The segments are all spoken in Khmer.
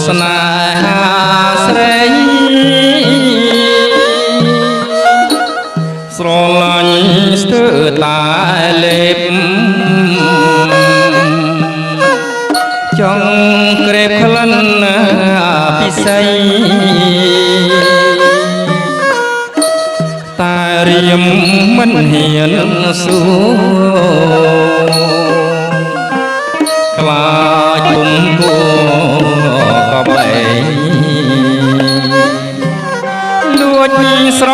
ស្នេហាស្រីស្រឡាញ់ស្ទើរតែលេបចង់ក្រេបក្លិនពិសីតែរៀមមិនហ៊ានសួរខ្លាចគុំគួក៏បែងលួចស្រ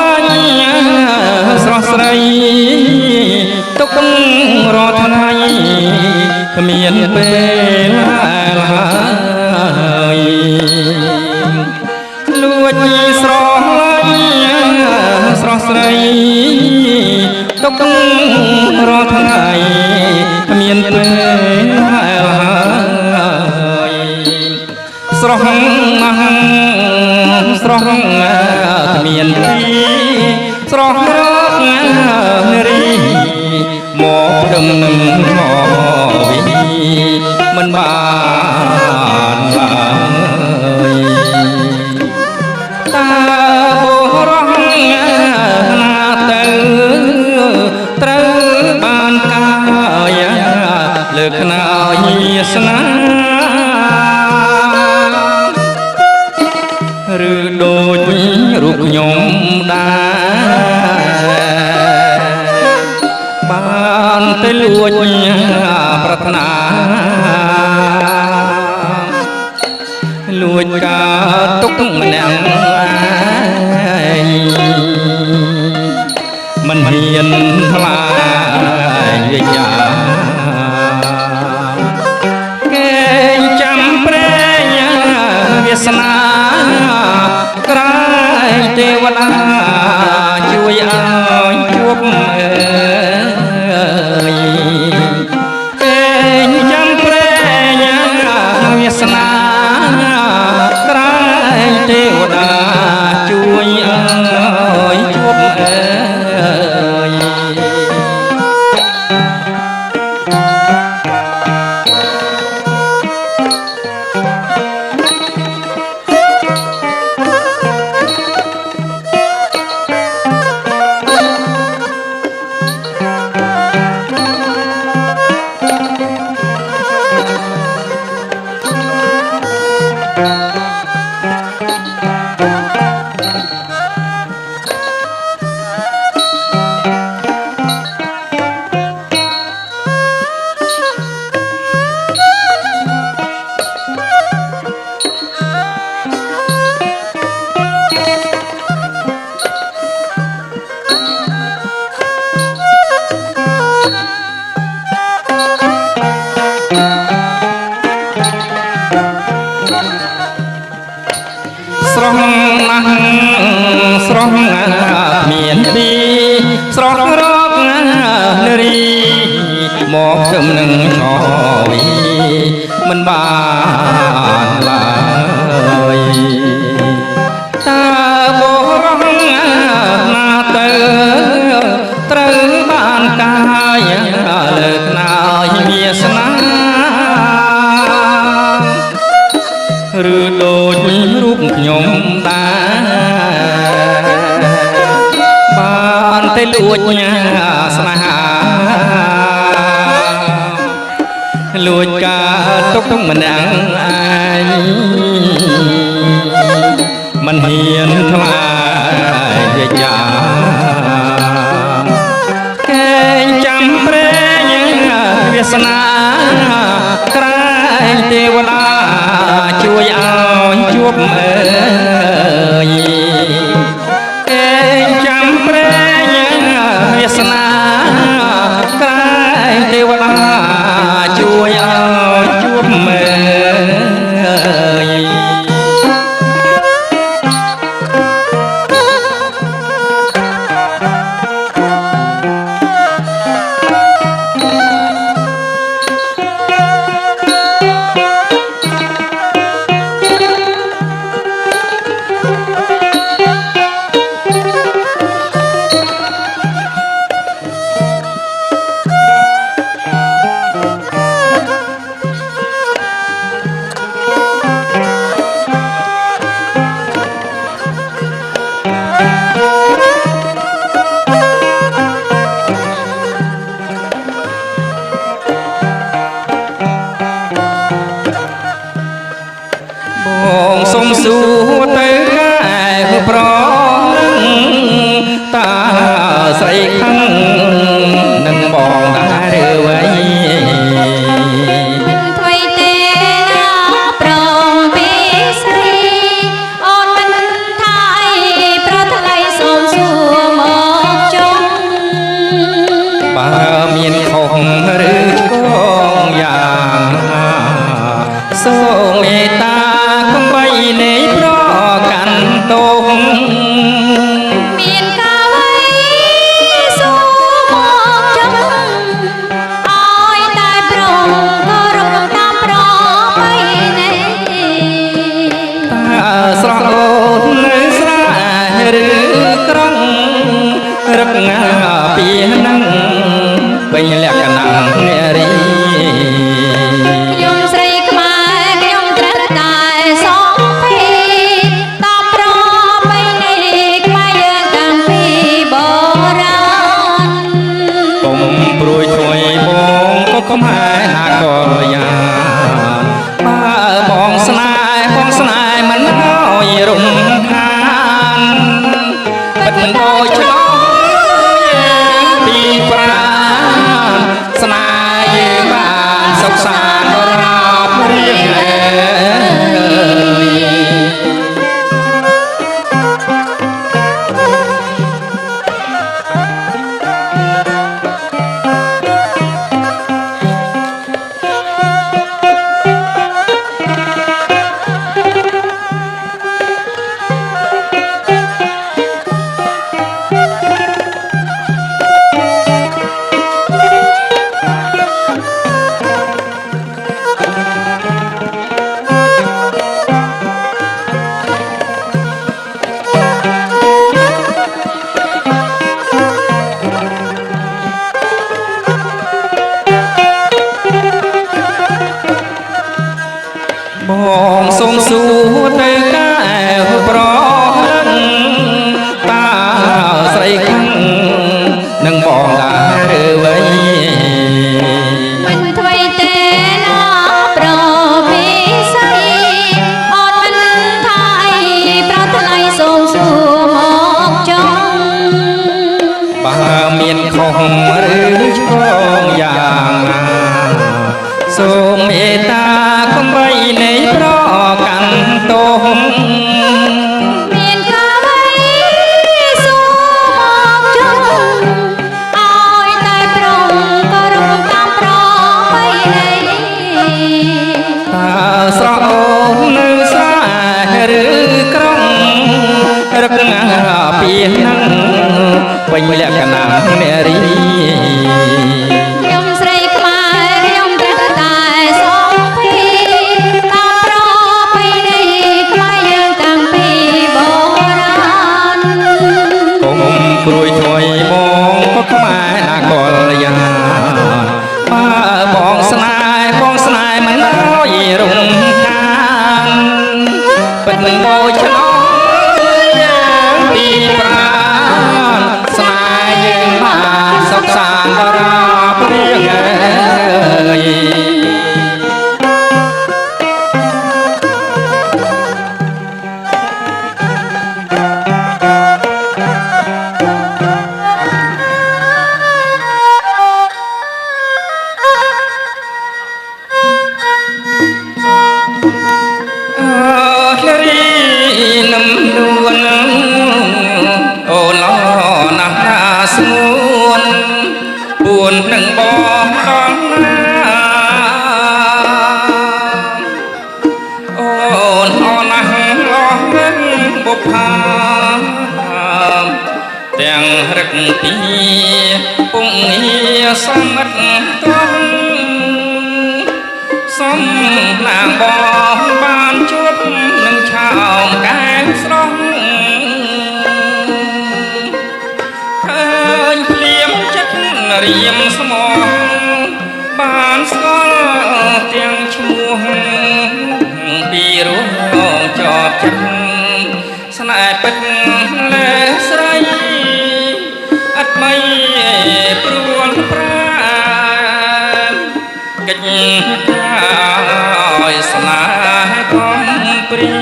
ឡាញ់ស្រស់ស្រីទុករត់ថ្ងៃគ្មានពេលហើយលួចស្រឡាញ់ស្រស់ស្រីទុករត់ថ្ងៃគ្មានពេលហើយស្រស់ណាស់ស្រស់គ្មានទីស្រស់រកនារីមកដឹងនឹងមកវិញមិនបានឡើយតើបុរសណាទៅត្រូវបានកាយលើកខ្នើយស្នាឬដូចរូបខ្ញុំដែរបានទៅលួចប្រាថ្នាលួចការទុកម្នាក់ឯងមិនហ៊ានថ្លាយវិញ្ញាគេចាំព្រេងវាសនាក្រែងទេវតាជួយឲ្យជួបគេចាំព្រេងវាសនាក្រែងទេវតាជួយឲ្យជួបស្រស់ណាស់ស្រស់មានពីស្រស់រកនារីមកជុំនឹងឆវីមិនបានឡើយតើបុរសណាទៅត្រូវបានកាយលើកណើយវាសនាឬដូចរូបខ្ញុំដែរបានទៅលួចស្នេហាលួចការទុកម្នាក់ឯងមិនហ៊ានថ្លាយវិញ្ញាគេចាំព្រេងវាសនាក្រែងទេវតាជួយឲ្យជួបគេចាំព្រេងវាសនាក្រែងទេវតាជួយឲ្យជួប សួរទៅកែប្រតាស្រីខឹងនឹងបងដែរឬវៃមិនថ្មីទេណាប្រងពីស្រីអូនមិនថាអីប្រថ្លៃសូមសួរមកចុងបើមានខុសឬឆ្គងយ៉ាងណាសូមមេត្តាកុំបីនៃប្រកាន់ទោសមានកាវៃសូមមកចុងឲ្យតែប្រងក៏រំតាមប្របីនេះតាស្រស់អូននៅស្រែឬក្រុងរឹកងាពីនឹងពេញលក្ខណៈនារីខ្ញុំស្រីខ្មែរខ្ញុំត្រូវតែសងពីតាមប្របីនេះខ្មែរយើងតាំងពីបុរាណកុំព្រួយជួយបងក៏ខ្មែរណាក៏យ៉ាបើបងស្នេហ៍មិនឲ្យរំខានបិទដោយឆ្លោះពីប្រាណស្នេហ៍យើងបានសុខសាន្តរាប់រៀងបងសូមសួរទៅកែប្រតាស្រីខឹងនឹងបងដែរឬវៃមិនថ្មីទេណាប្រពីស្រីអូនមិនថាអីប្រថ្លៃសូមសួរមកចុងបើមានខុសឬឆ្គងយ៉ាងណាសូមមេត្តាកុំបីនៃប្រកាន់ទោសមានកាវៃសូមមកចុងឲ្យតែប្រងក៏រំតាមប្របីនេះតើស្រស់អូននៅស្រែឬក្រុងរឹកងាពីនឹងពេញលក្ខណៈនារីខ្ញុំស្រីខ្មែរខ្ញុំត្រូវតែសងពីតាមប្របីនេះខ្មែរយើងតាំងពីបុរាណកុំព្រួយជួយបងក៏ខ្មែរណាកលយ៉ាបើបងស្នេហ៍មិនឲ្យរំខានពិតមិនដូចឆ្នោតពីប្រាណស្នេហ៍យើងបានសុខសាន្តរាប់រៀងនឹមនួនអូឡណាស់ណាស្ងួនពួននឹងបងដល់ណាអូនអណាស់អស់នឹងបុប្ផាទាំងរឹកពីពុងងារសម្បត្តិទន់សំណាងបងបានជួបនឹងឆោមកែស្រស់ឃើញភ្លៀមចិត្តរៀមស្មោះបានស្គាល់ទាំងឈ្មោះពីរោងជាប់ចិត្តស្នេហ៍ពិតលើស្រីអត់បីព្រួនប្រាកិច្ចឲ្យស្នេហ៍កំព្រី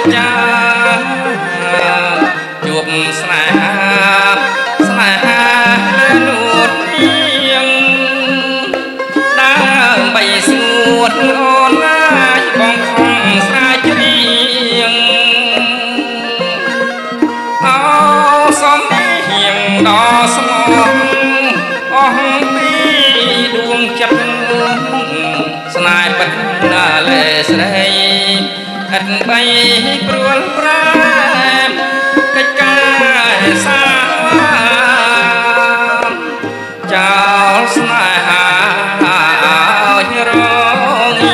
ច្ចចាជួបស្នេហានួននាងដើម្បីស្ងួតអូនណាយបងខំស្រាយច្រៀងអោសំហៀងដល់ស្មោះអស់ពីដួងចិត្តស្នេហ៍ពិតណាលេស្រីឥតបីព្រួលប្រា កិច្ចការសាចោលស្នេហាឲ្យរង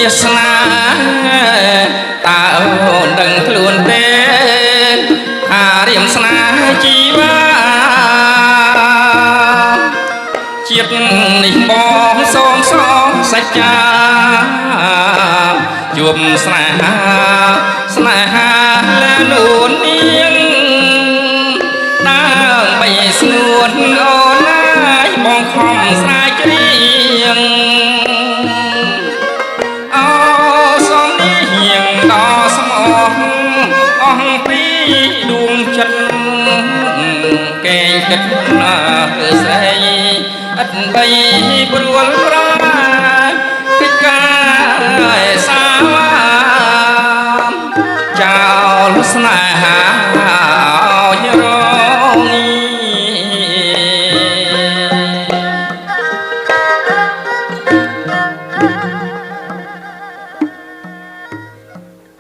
ាស្នាតើអូនដឹងខ្លួនទេថារៀមស្នាជីវ៉ាជាតិនេះបងសងសច្ចាជួបស្នេហាលើនួននាងដើម្បីស្ងួនអូនណាយបងខំស្រាយច្រៀងដល់ស្មោះអស់ពីដួងចិត្តកេងគិតណាស្រីឥតបីព្រួលប្រាកិច្ចការសាចោលស្នេហា